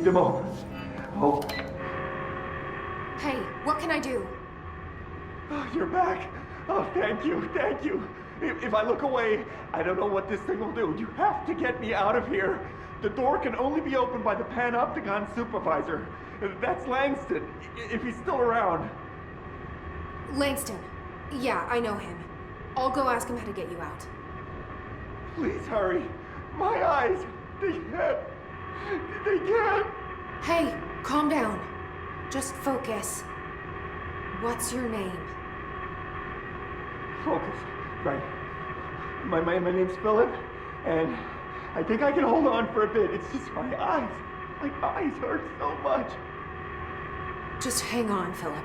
them open. Oh, Hey, what can I do? you're back. Oh, thank you, thank you. If I look away, I don't know what this thing will do. You have to get me out of here. The door can only be opened by the Panopticon supervisor. That's Langston, if he's still around. Langston. Yeah, I know him. I'll go ask him how to get you out. Please hurry. My eyes, they can't. They can't. Hey, calm down. Just focus. What's your name? Focus. Right. My name's Philip, and I think I can hold on for a bit. It's just my eyes. My eyes hurt so much. Just hang on, Philip.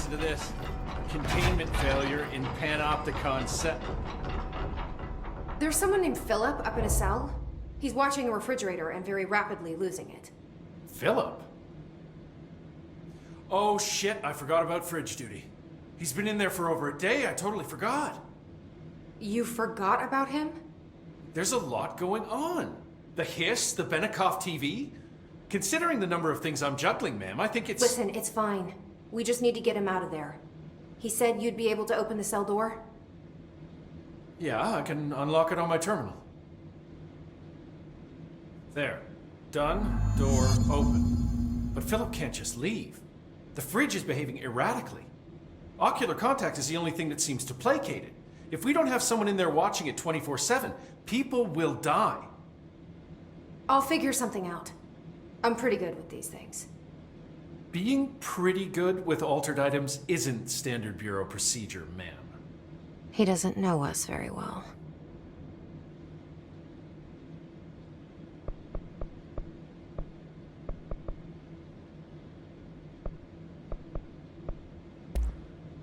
Listen to this. Containment failure in Panopticon set. There's someone named Philip up in a cell. He's watching a refrigerator and very rapidly losing it. Philip? Oh shit, I forgot about fridge duty. He's been in there for over a day, I totally forgot. You forgot about him? There's a lot going on. The hiss, the Benikoff TV. Considering the number of things I'm juggling, ma'am, I think it's... Listen, it's fine. We just need to get him out of there. He said you'd be able to open the cell door? Yeah, I can unlock it on my terminal. There. Done. Door open. But Philip can't just leave. The fridge is behaving erratically. Ocular contact is the only thing that seems to placate it. If we don't have someone in there watching it 24/7, people will die. I'll figure something out. I'm pretty good with these things. Being pretty good with altered items isn't standard bureau procedure, ma'am. He doesn't know us very well.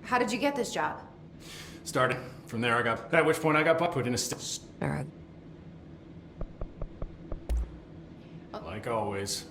How did you get this job? Started. From there I got... At which point I got put in a Like always.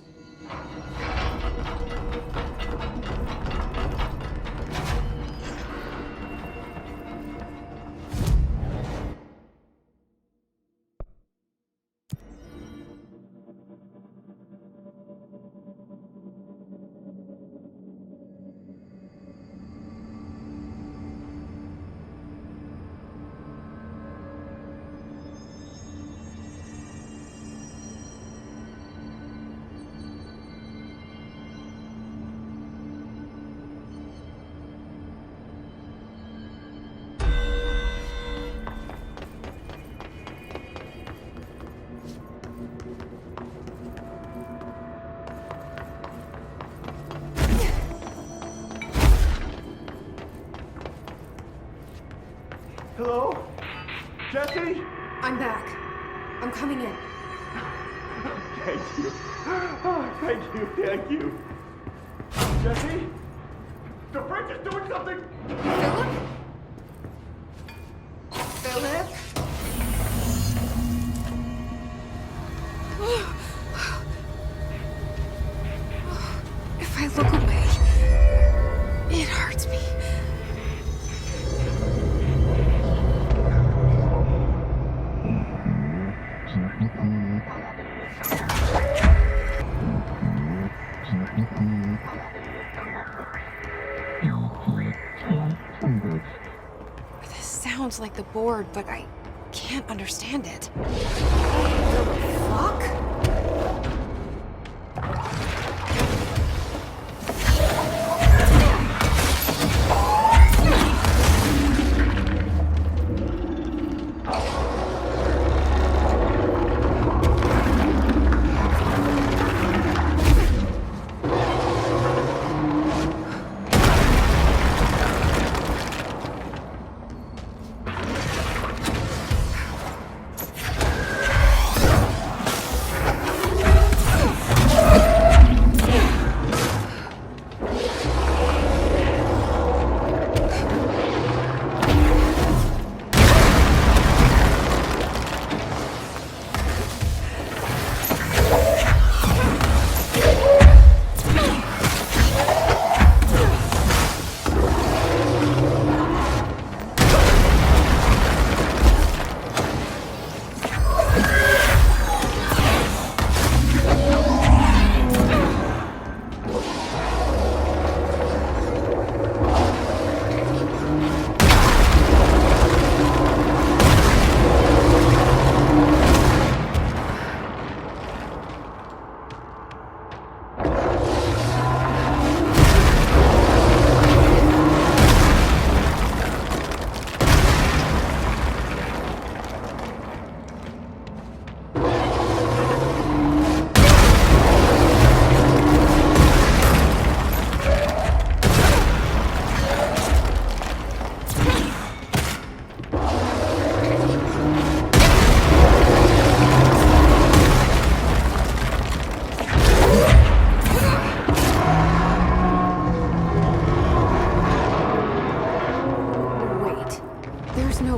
Hello? Jesse? I'm back. I'm coming in. Thank you. Oh, thank you, thank you. Jesse? The fridge is doing something! Philip? Philip? If I look away, it hurts me. This sounds like the board, but I can't understand it. The fuck?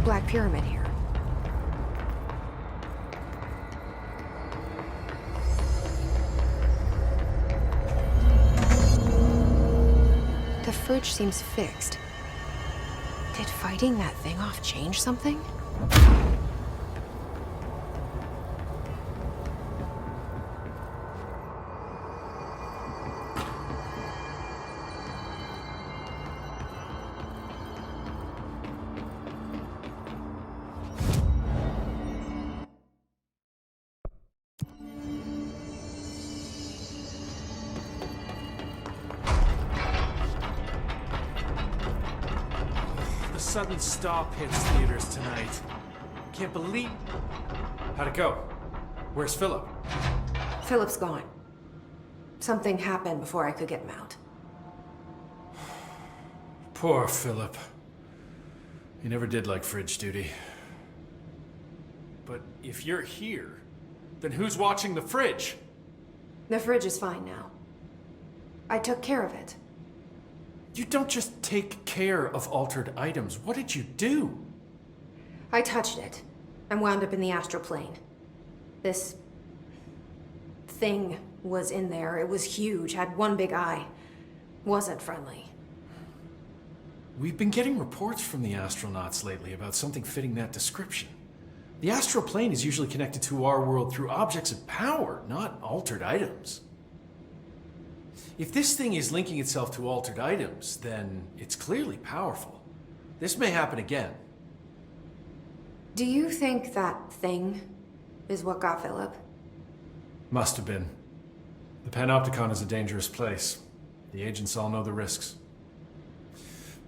Black Pyramid here. The fridge seems fixed. Did fighting that thing off change something? Sudden stop hits theaters tonight. Can't believe... How'd it go? Where's Philip? Philip's gone. Something happened before I could get him out. Poor Philip. He never did like fridge duty. But if you're here, then who's watching the fridge? The fridge is fine now. I took care of it. You don't just take care of altered items. What did you do? I touched it and wound up in the astral plane. This thing was in there. It was huge, had one big eye. Wasn't friendly. We've been getting reports from the astronauts lately about something fitting that description. The astral plane is usually connected to our world through objects of power, not altered items. If this thing is linking itself to altered items, then it's clearly powerful. This may happen again. Do you think that thing is what got Philip? Must have been. The Panopticon is a dangerous place. The agents all know the risks.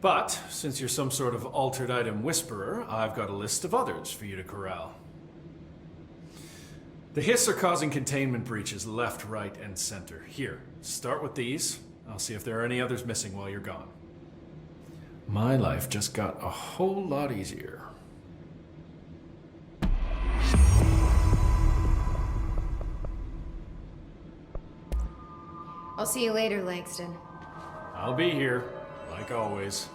But, since you're some sort of altered item whisperer, I've got a list of others for you to corral. The Hiss are causing containment breaches left, right, and center. Here, start with these. I'll see if there are any others missing while you're gone. My life just got a whole lot easier. I'll see you later, Langston. I'll be here, like always.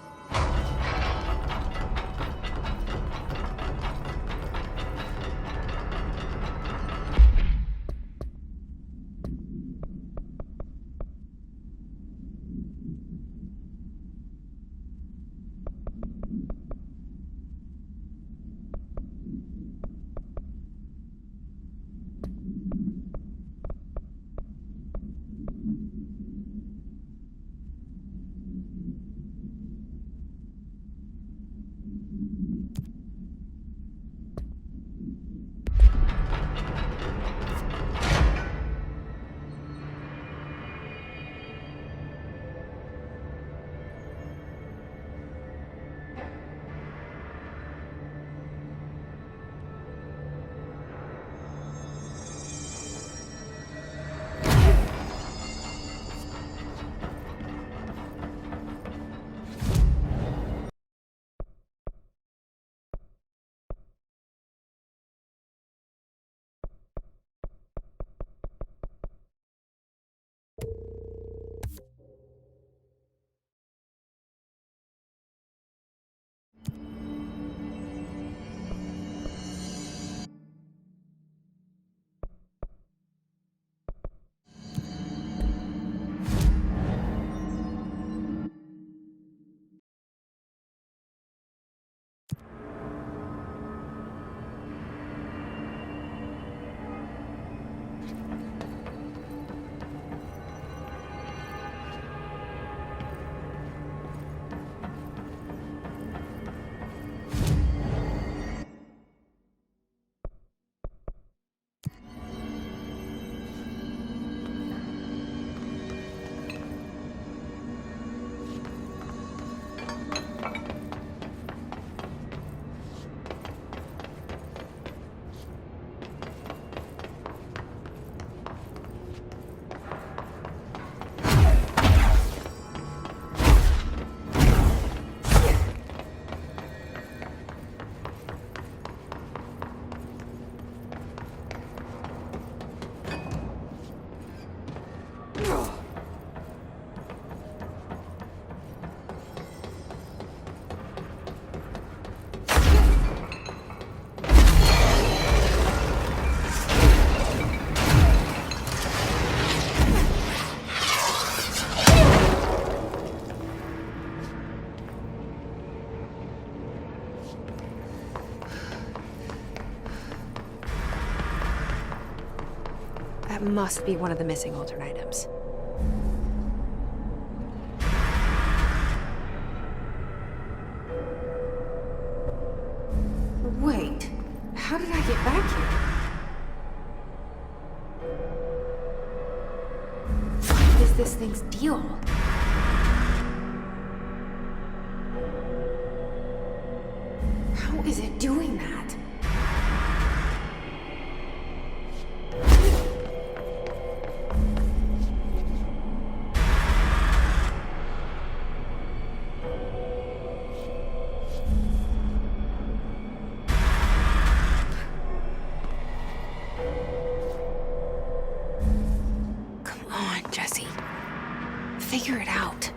That must be one of the missing alternate items. Wait, how did I get back here? What is this thing's deal? How is it doing that? Come on, Jesse. Figure it out.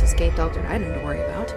Escaped alternate item to worry about.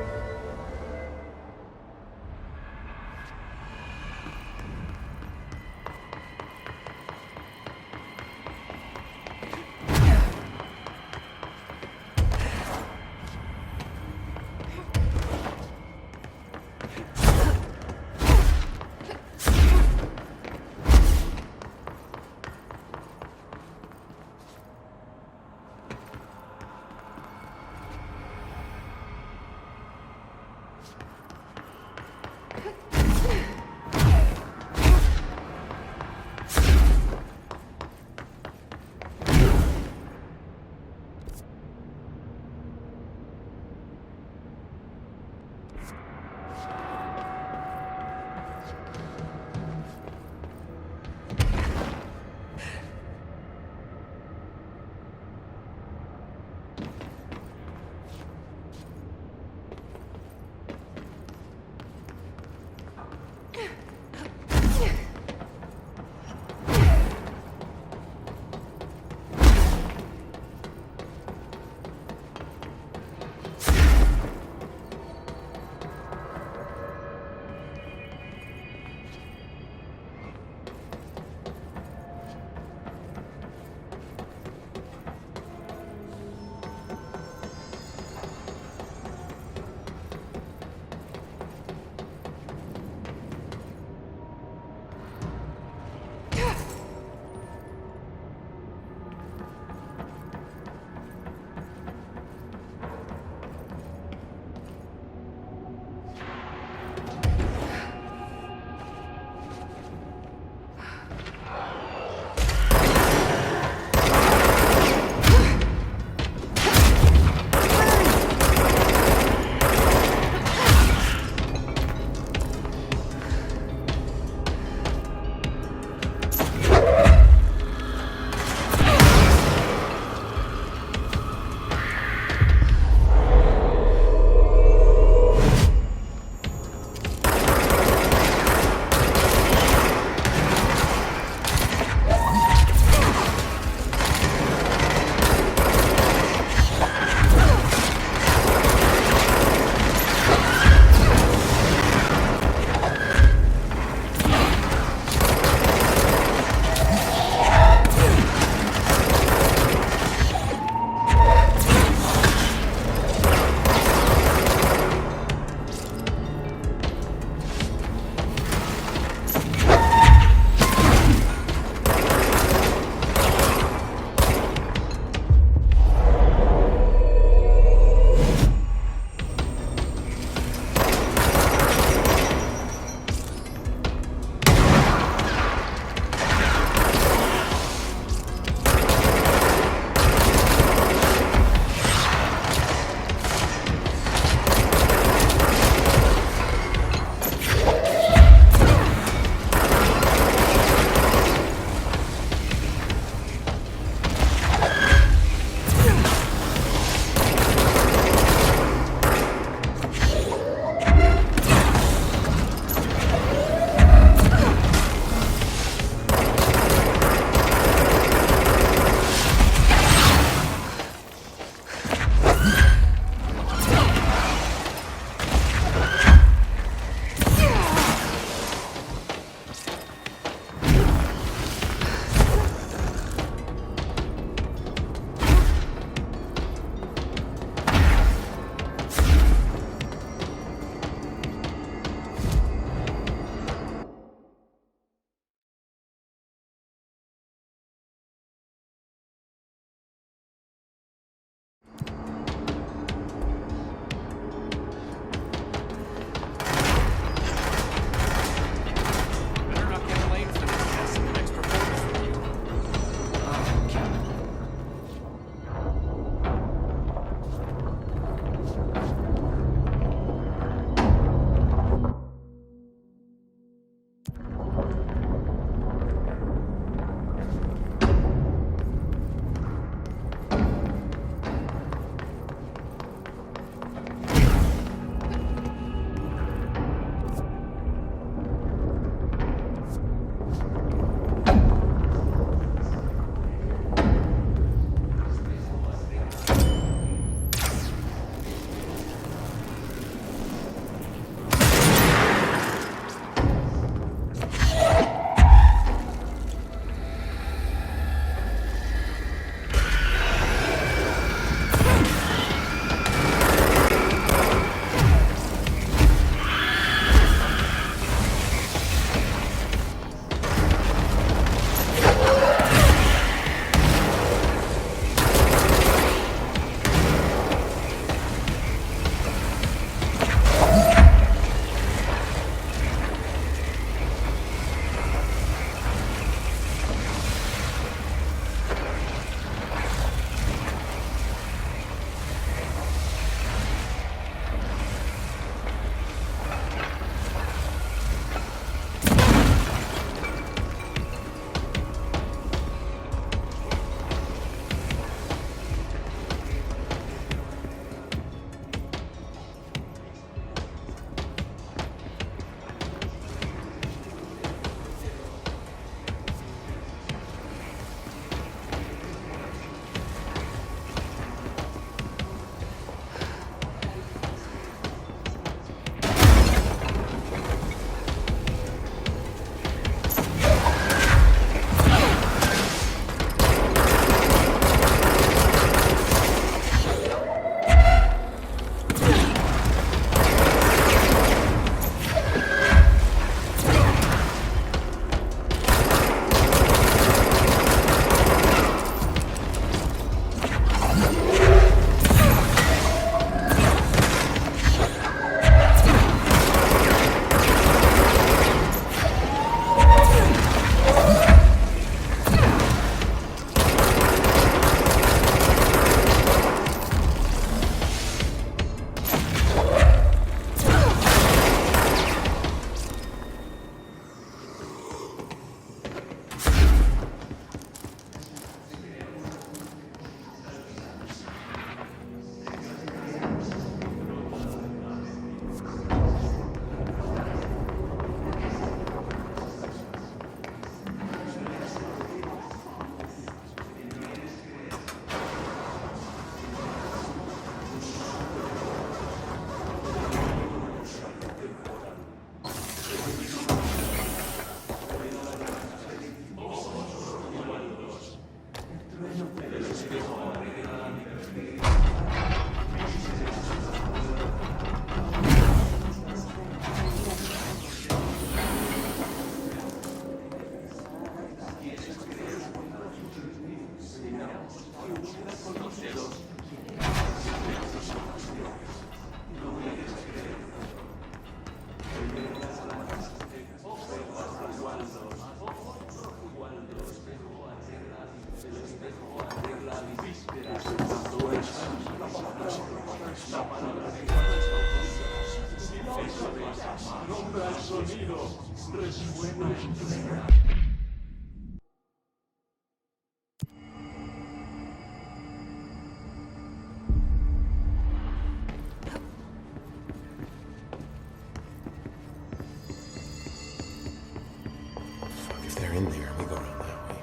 If they're in there, we go around that way.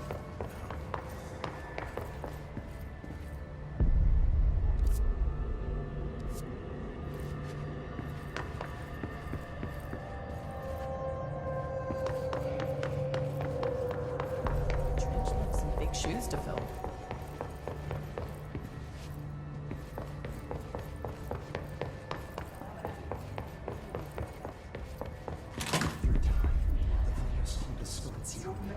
Trench left some big shoes to fill.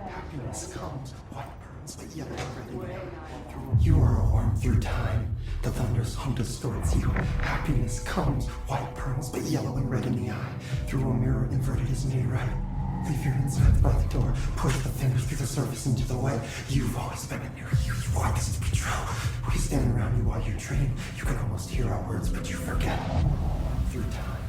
Happiness comes, white burns, but yellow red. You are a worm through time. The thunder's home distorts you. Happiness comes, white burns, but yellow and red in the eye. Through a mirror inverted is made right. Leave your insides by the door. Push the fingers through the surface into the wet. You've always been in your youth. You want this to be true. We stand around you while you dream. You can almost hear our words, but you forget. Through time,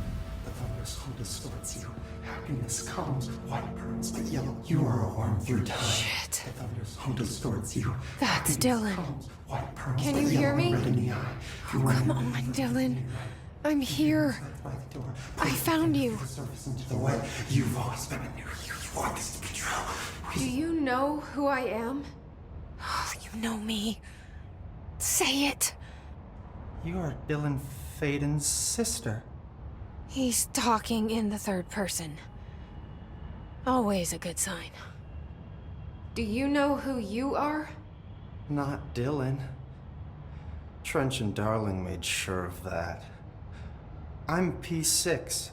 the thunder's home distorts you. Happiness comes, white burns, but yellow. You are a worm through time. Shit. The thunder's home distorts you. That's Happiness Dylan. comes, white burns, Can but you yellow hear and me? red in the eye. You Come run on, in Dylan. I'm here. by the door. I found you. The surface into the wet. You've always been in your youth. You want this to be true. Do you know who I am? Oh, you know me. Say it. You are Dylan Faden's sister. He's talking in the third person. Always a good sign. Do you know who you are? Not Dylan. Trench and Darling made sure of that. I'm P6.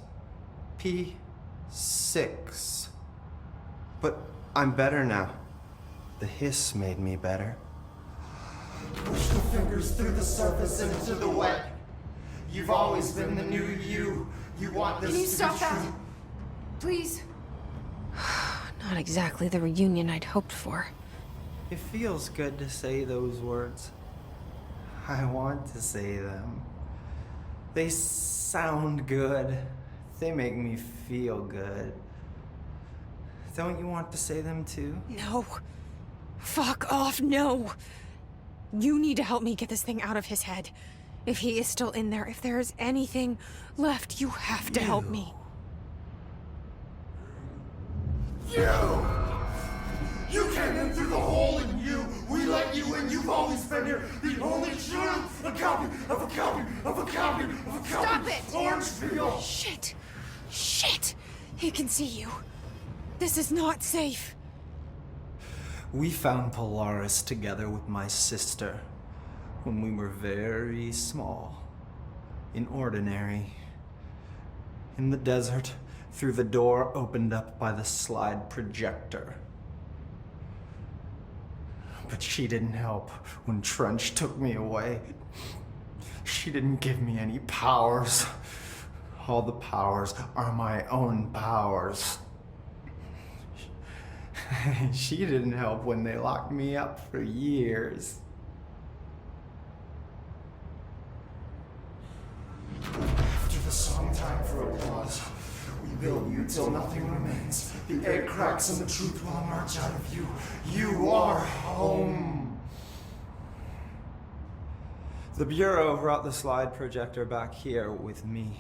P6. But I'm better now. The hiss made me better. Push the fingers through the surface into the wet. You've always been the new you. You want this Can you to stop be that? true. Please? Not exactly the reunion I'd hoped for. It feels good to say those words. I want to say them. They sound good. They make me feel good. Don't you want to say them too? No. Fuck off, no. You need to help me get this thing out of his head. If he is still in there, if there is anything left, you have to help me. You came in through the hole in you. We let you in. You've always been here. The only truth. A copy of a copy of a copy of a copy. Stop it! Orangeville. Shit. Shit. He can see you. This is not safe. We found Polaris together with my sister when we were very small, in Ordinary, in the desert, through the door opened up by the slide projector. But she didn't help when Trench took me away. She didn't give me any powers. All the powers are my own powers. She didn't help when they locked me up for years. After the song time for applause, we build you till nothing remains. The egg cracks and the truth will emerge out of you. You are home. The Bureau brought the slide projector back here with me.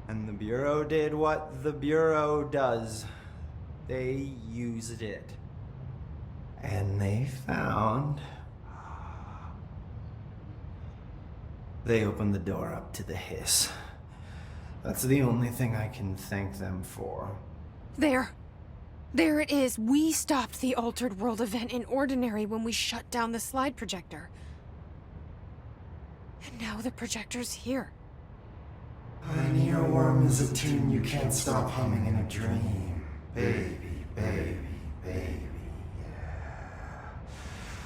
And the Bureau did what the Bureau does. They used it. And they found... They opened the door up to the hiss. That's the only thing I can thank them for. There. There it is. We stopped the Altered World event in Ordinary when we shut down the slide projector. And now the projector's here. An earworm is a tune you can't stop humming in a dream. Baby, baby, baby, yeah.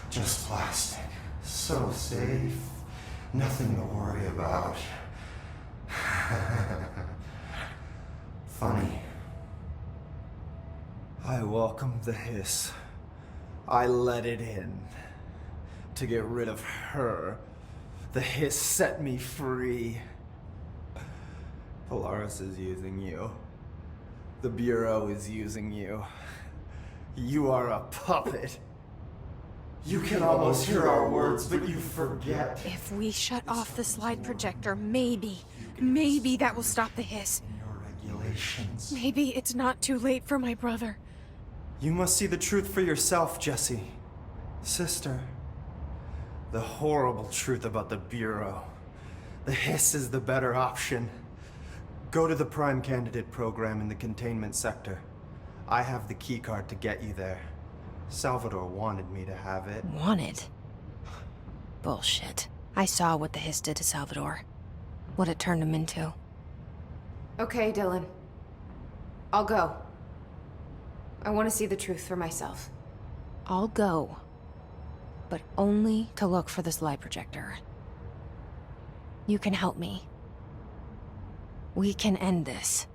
Just plastic. So safe. Nothing to worry about. Funny. I welcomed the hiss. I let it in. To get rid of her. The hiss set me free. Polaris is using you. The Bureau is using you. You are a puppet. You can almost hear our words, but you forget. If we shut off the slide projector, maybe that will stop the hiss. Your regulations. Maybe it's not too late for my brother. You must see the truth for yourself, Jesse. Sister. The horrible truth about the Bureau. The hiss is the better option. Go to the Prime Candidate program in the containment sector. I have the keycard to get you there. Salvador wanted me to have it. Wanted? Bullshit. I saw what the hiss did to Salvador. What it turned him into. Okay, Dylan. I'll go. I want to see the truth for myself. I'll go. But only to look for the slide projector. You can help me. We can end this.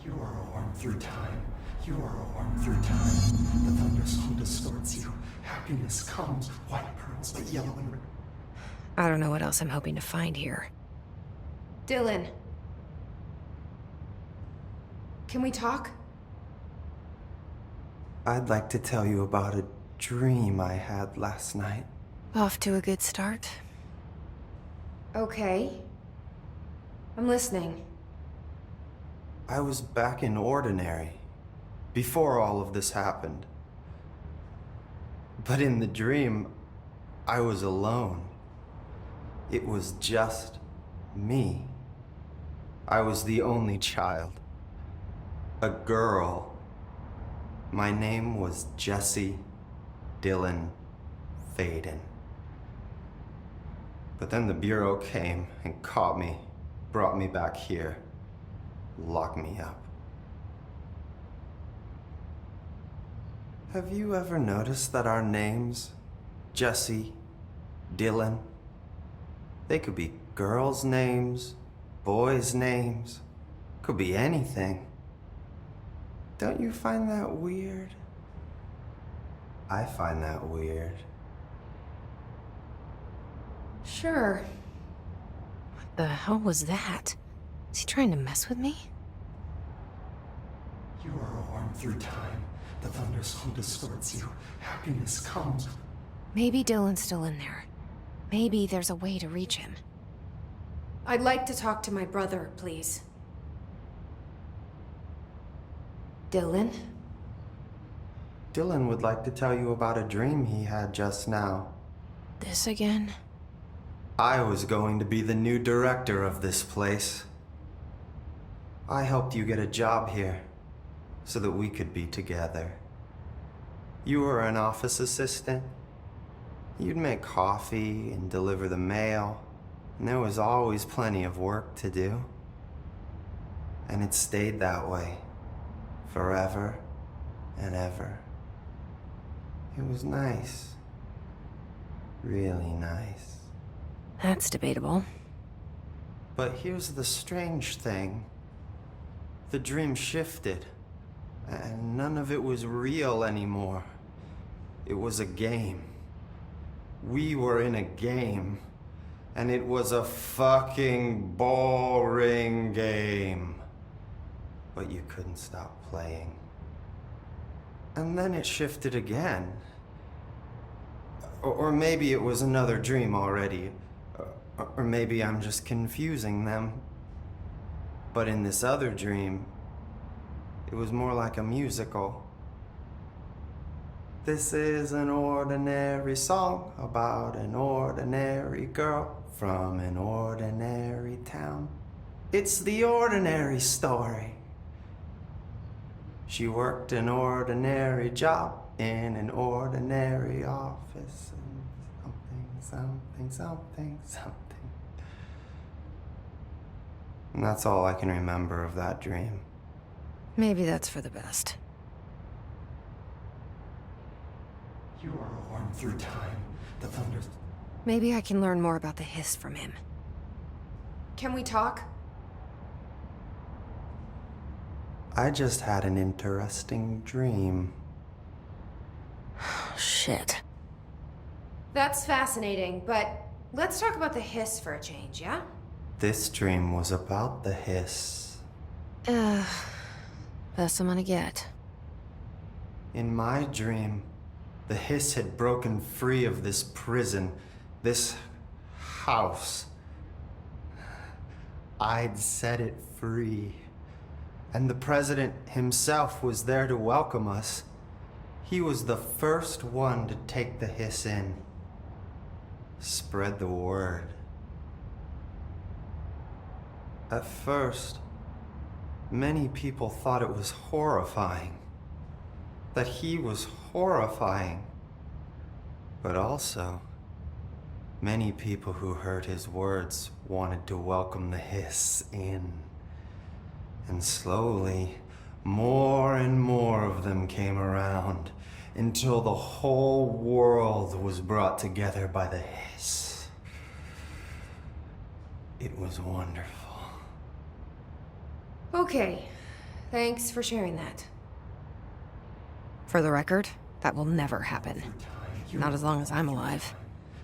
You are a worm through time. You are a worm through time. The thunderstorm distorts you. Happiness comes, white pearls, but yellow and red. I don't know what else I'm hoping to find here. Dylan. Can we talk? I'd like to tell you about a dream I had last night. Off to a good start. Okay. I'm listening. I was back in Ordinary, before all of this happened. But in the dream, I was alone. It was just me. I was the only child. A girl. My name was Jesse Dylan Faden. But then the Bureau came and caught me, brought me back here, locked me up. Have you ever noticed that our names, Jesse, Dylan, they could be girls' names, boys' names, could be anything. Don't you find that weird? I find that weird. Sure. What the hell was that? Is he trying to mess with me? You are a worm through time. The thunderstorm distorts you. Happiness comes. Maybe Dylan's still in there. Maybe there's a way to reach him. I'd like to talk to my brother, please. Dylan? Dylan would like to tell you about a dream he had just now. This again? I was going to be the new director of this place. I helped you get a job here, so that we could be together. You were an office assistant. You'd make coffee and deliver the mail, and there was always plenty of work to do. And it stayed that way, forever and ever. It was nice. Really nice. That's debatable. But here's the strange thing. The dream shifted, and none of it was real anymore. It was a game. We were in a game, and it was a fucking boring game. But you couldn't stop playing. And then it shifted again. Or maybe it was another dream already. Or maybe I'm just confusing them. But in this other dream, it was more like a musical. This is an ordinary song about an ordinary girl from an ordinary town. It's the ordinary story. She worked an ordinary job in an ordinary office. And something. And that's all I can remember of that dream. Maybe that's for the best. You are a worm through time. The thunders. Maybe I can learn more about the hiss from him. Can we talk? I just had an interesting dream. Shit. That's fascinating, but let's talk about the hiss for a change, yeah? This dream was about the hiss. Best I'm gonna get. In my dream, the hiss had broken free of this prison, this house. I'd set it free. And the president himself was there to welcome us. He was the first one to take the hiss in. Spread the word. At first, many people thought it was horrifying. That he was horrifying. But also, many people who heard his words wanted to welcome the hiss in. And slowly, more and more of them came around until the whole world was brought together by the hiss. It was wonderful. Okay. Thanks for sharing that. For the record, that will never happen. Not as long as I'm alive.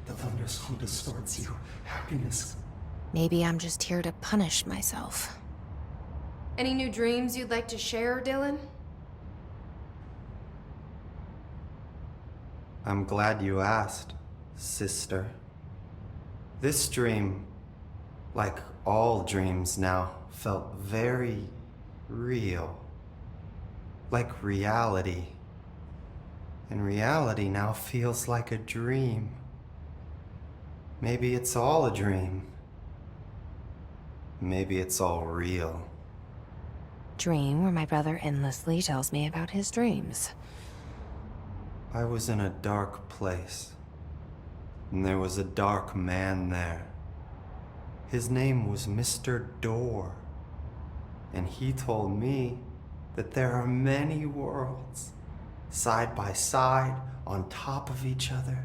The thunderstorm distorts you. Happiness. Maybe I'm just here to punish myself. Any new dreams you'd like to share, Dylan? I'm glad you asked, sister. This dream, like all dreams now, felt very real. Like reality. And reality now feels like a dream. Maybe it's all a dream. Maybe it's all real. Dream where my brother endlessly tells me about his dreams. I was in a dark place, and there was a dark man there. His name was Mr. Door, and he told me that there are many worlds, side by side, on top of each other,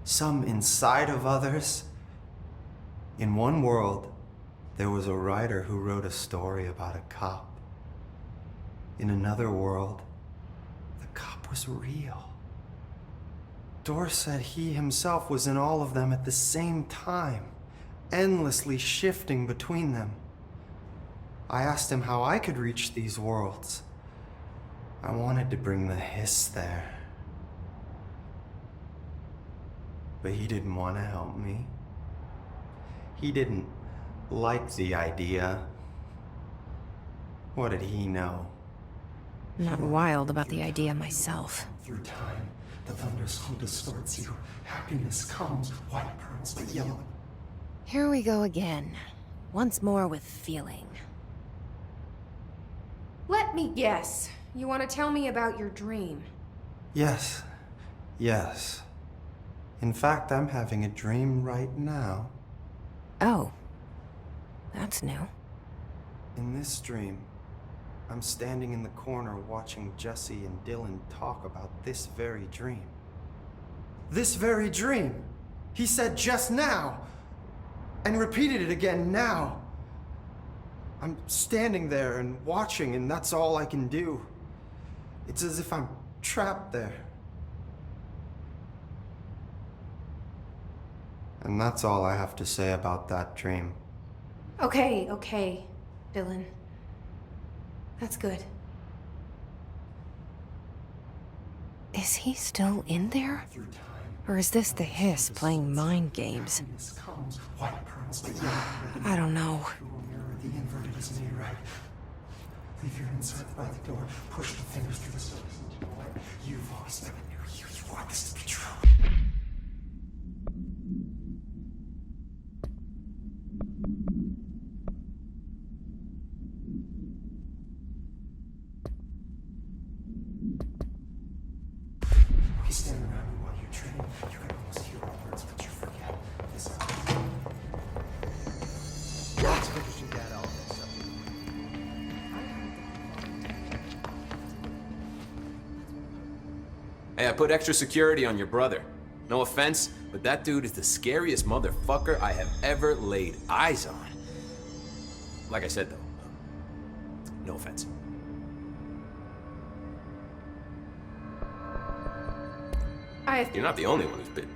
some inside of others. In one world, there was a writer who wrote a story about a cop. In another world, the cop was real. Door said he himself was in all of them at the same time, endlessly shifting between them. I asked him how I could reach these worlds. I wanted to bring the hiss there. But he didn't want to help me. He didn't like the idea. What did he know? I'm not wild about the idea myself. Through time, the thunderstorm distorts you. Happiness comes, white pearls, but yellow. Here we go again. Once more with feeling. Let me guess. You want to tell me about your dream? Yes. Yes. In fact, I'm having a dream right now. Oh. That's new. In this dream, I'm standing in the corner watching Jesse and Dylan talk about this very dream. This very dream! He said just now! And repeated it again now! I'm standing there and watching, and that's all I can do. It's as if I'm trapped there. And that's all I have to say about that dream. Okay, Dylan. That's good. Is he still in there? Through time, Or is this the hiss playing mind games? happiness comes, white pearls, but yellow. I don't know. You will mirror the inverted as me, right? Leave your insides by the door. Push the fingers through the surface into the light. You've always been near you. You want this to be true. You stand around me while you're training. You can almost hear our words, but you forget. This Hey, I put extra security on your brother. No offense, but that dude is the scariest motherfucker I have ever laid eyes on. Like I said, though, no offense. I have You're not the only one who's been